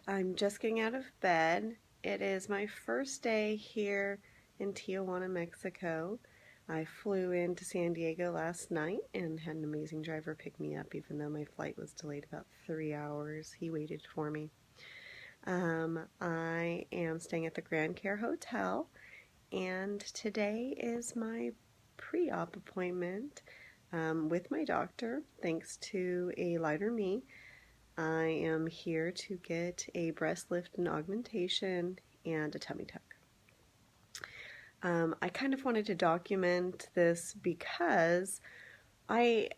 I'm just getting out of bed. It is my first day here in Tijuana, Mexico. I flew into San Diego last night and had an amazing driver pick me up, even though my flight was delayed about 3 hours. He waited for me. I am staying at the Grand Care Hotel, and today is my pre-op appointment with my doctor, thanks to a lighter me. I am here to get a breast lift and augmentation and a tummy tuck. I kind of wanted to document this because I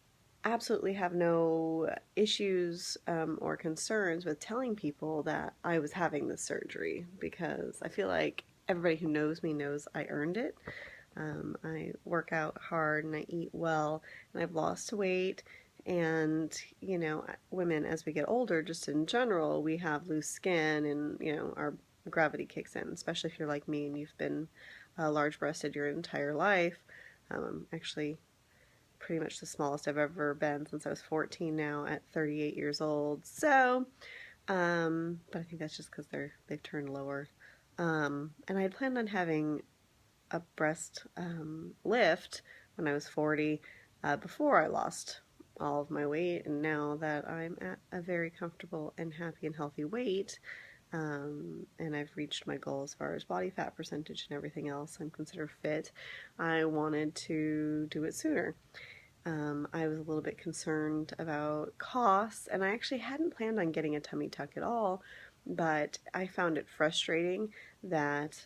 absolutely have no issues or concerns with telling people that I was having this surgery, because I feel like everybody who knows me knows I earned it. I work out hard and I eat well, and I've lost weight. And, women, as we get older, just in general, we have loose skin, and, our gravity kicks in, especially if you're like me and you've been large breasted your entire life. I'm actually pretty much the smallest I've ever been since I was 14 now at 38 years old. So, but I think that's just because they've turned lower. And I had planned on having a breast lift when I was 40 before I lost all of my weight, and now that I'm at a very comfortable and happy and healthy weight, and I've reached my goal as far as body fat percentage and everything else, I'm considered fit, I wanted to do it sooner. I was a little bit concerned about costs, and I actually hadn't planned on getting a tummy tuck at all, but I found it frustrating that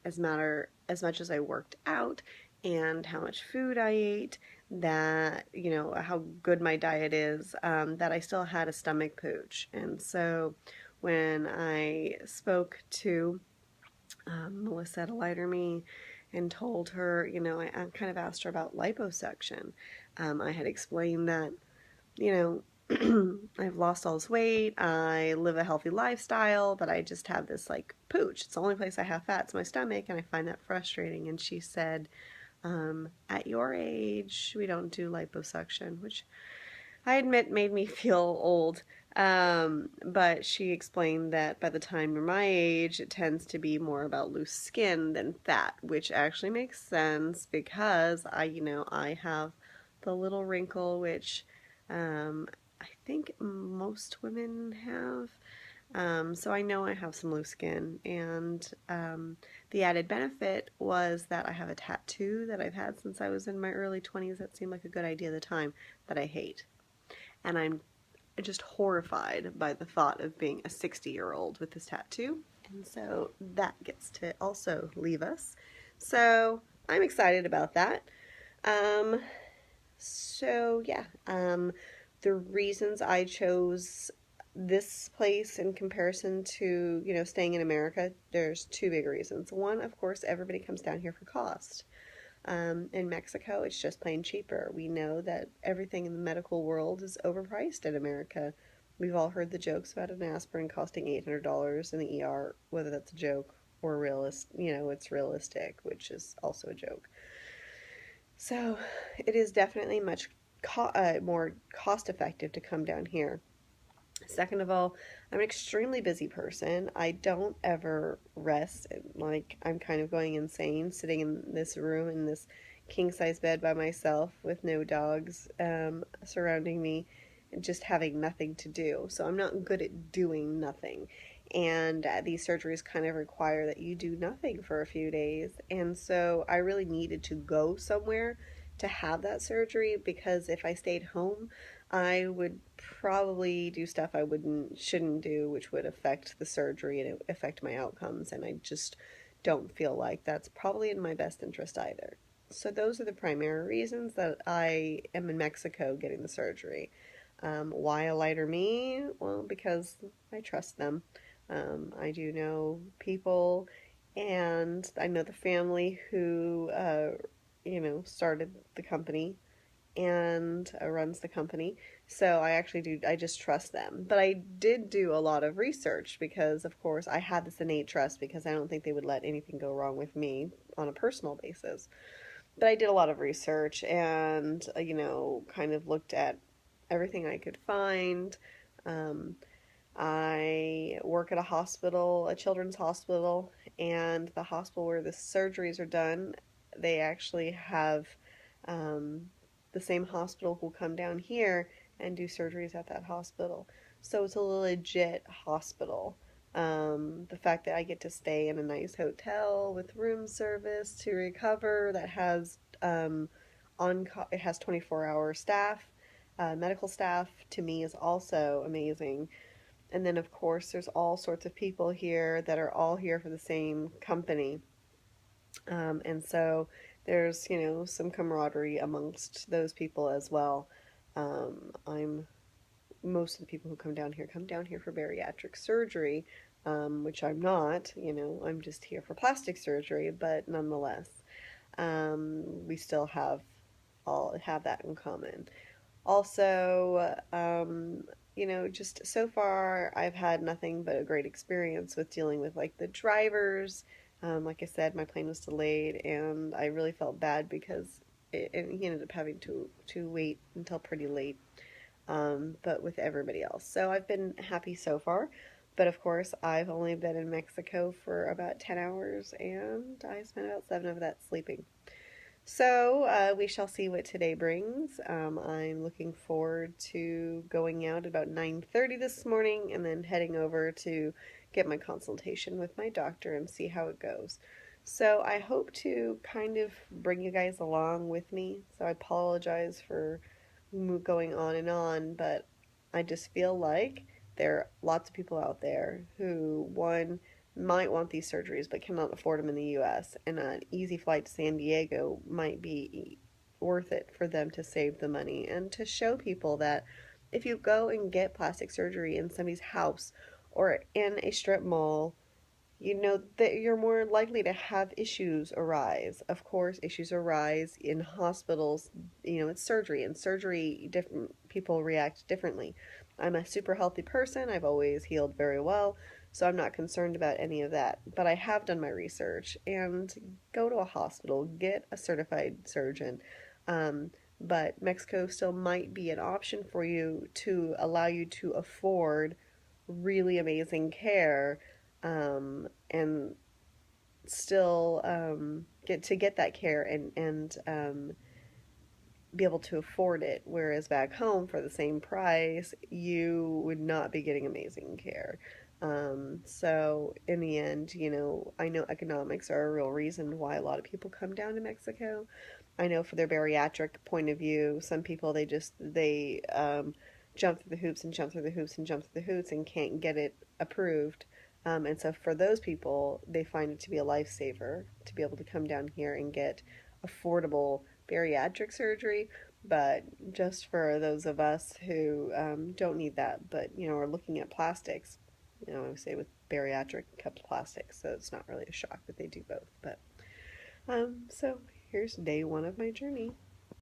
as much as I worked out and how much food I ate, that, how good my diet is, that I still had a stomach pooch. And so when I spoke to Melissa at Lighter Me and told her, I kind of asked her about liposuction. I had explained that, I've lost all this weight, I live a healthy lifestyle, but I just have this like pooch. It's the only place I have fat's my stomach, and I find that frustrating. And she said, at your age, we don't do liposuction, which I admit made me feel old. But she explained that by the time you're my age, it tends to be more about loose skin than fat, which actually makes sense because I have the little wrinkle, which I think most women have. So I know I have some loose skin, and the added benefit was that I have a tattoo that I've had since I was in my early 20s that seemed like a good idea at the time, that I hate. And I'm just horrified by the thought of being a 60-year-old with this tattoo. And so that gets to also leave us. So I'm excited about that. Um, so yeah, the reasons I chose this place in comparison to, staying in America, there's two big reasons. One, of course, everybody comes down here for cost. In Mexico, it's just plain cheaper. We know that everything in the medical world is overpriced in America. We've all heard the jokes about an aspirin costing $800 in the ER, whether that's a joke or it's realistic, which is also a joke. So it is definitely much more cost effective to come down here. Second of all, I'm an extremely busy person. I don't ever rest. Like, I'm kind of going insane sitting in this room in this king size bed by myself with no dogs surrounding me and just having nothing to do. So I'm not good at doing nothing. And these surgeries kind of require that you do nothing for a few days. And so I really needed to go somewhere to have that surgery, because if I stayed home, I would probably do stuff I shouldn't do, which would affect the surgery and affect my outcomes, and I just don't feel like that's probably in my best interest either. So those are the primary reasons that I am in Mexico getting the surgery. Why a lighter me? Well, because I trust them. I do know people, and I know the family who, started the company and runs the company. So I just trust them. But I did do a lot of research because, of course, I had this innate trust because I don't think they would let anything go wrong with me on a personal basis. But I did a lot of research and, kind of looked at everything I could find. Um, I work at a hospital, a children's hospital, and the hospital where the surgeries are done, they actually have um, the same hospital will come down here and do surgeries at that hospital. So it's a legit hospital. The fact that I get to stay in a nice hotel with room service to recover that has it has 24-hour staff, medical staff, to me is also amazing. And then, of course, there's all sorts of people here that are all here for the same company. And so there's, some camaraderie amongst those people as well. I'm Most of the people who come down here for bariatric surgery, which I'm not. I'm just here for plastic surgery, but nonetheless, we still all have that in common. Also, just so far, I've had nothing but a great experience with dealing with like the drivers. Like I said, my plane was delayed, and I really felt bad because he ended up having to wait until pretty late. But with everybody else, so I've been happy so far. But of course, I've only been in Mexico for about 10 hours, and I spent about 7 of that sleeping. So we shall see what today brings. I'm looking forward to going out at about 9:30 this morning and then heading over to get my consultation with my doctor and see how it goes. So I hope to kind of bring you guys along with me. So I apologize for going on, but I just feel like there are lots of people out there who, one, might want these surgeries but cannot afford them in the US, and an easy flight to San Diego might be worth it for them to save the money and to show people that if you go and get plastic surgery in somebody's house or in a strip mall, you know that you're more likely to have issues arise. Of course, issues arise in hospitals. It's surgery, and surgery, different people react differently. I'm a super healthy person. I've always healed very well, so I'm not concerned about any of that. But I have done my research and go to a hospital, get a certified surgeon. Um, but Mexico still might be an option for you to allow you to afford really amazing care, and still get that care and be able to afford it. Whereas back home, for the same price, you would not be getting amazing care. So in the end, I know economics are a real reason why a lot of people come down to Mexico. I know for their bariatric point of view, some people they jump through the hoops and jump through the hoops and jump through the hoops and can't get it approved. And so for those people, they find it to be a lifesaver to be able to come down here and get affordable bariatric surgery. But just for those of us who don't need that, but are looking at plastics, I would say with bariatric cups plastics, so it's not really a shock that they do both. But so here's day one of my journey.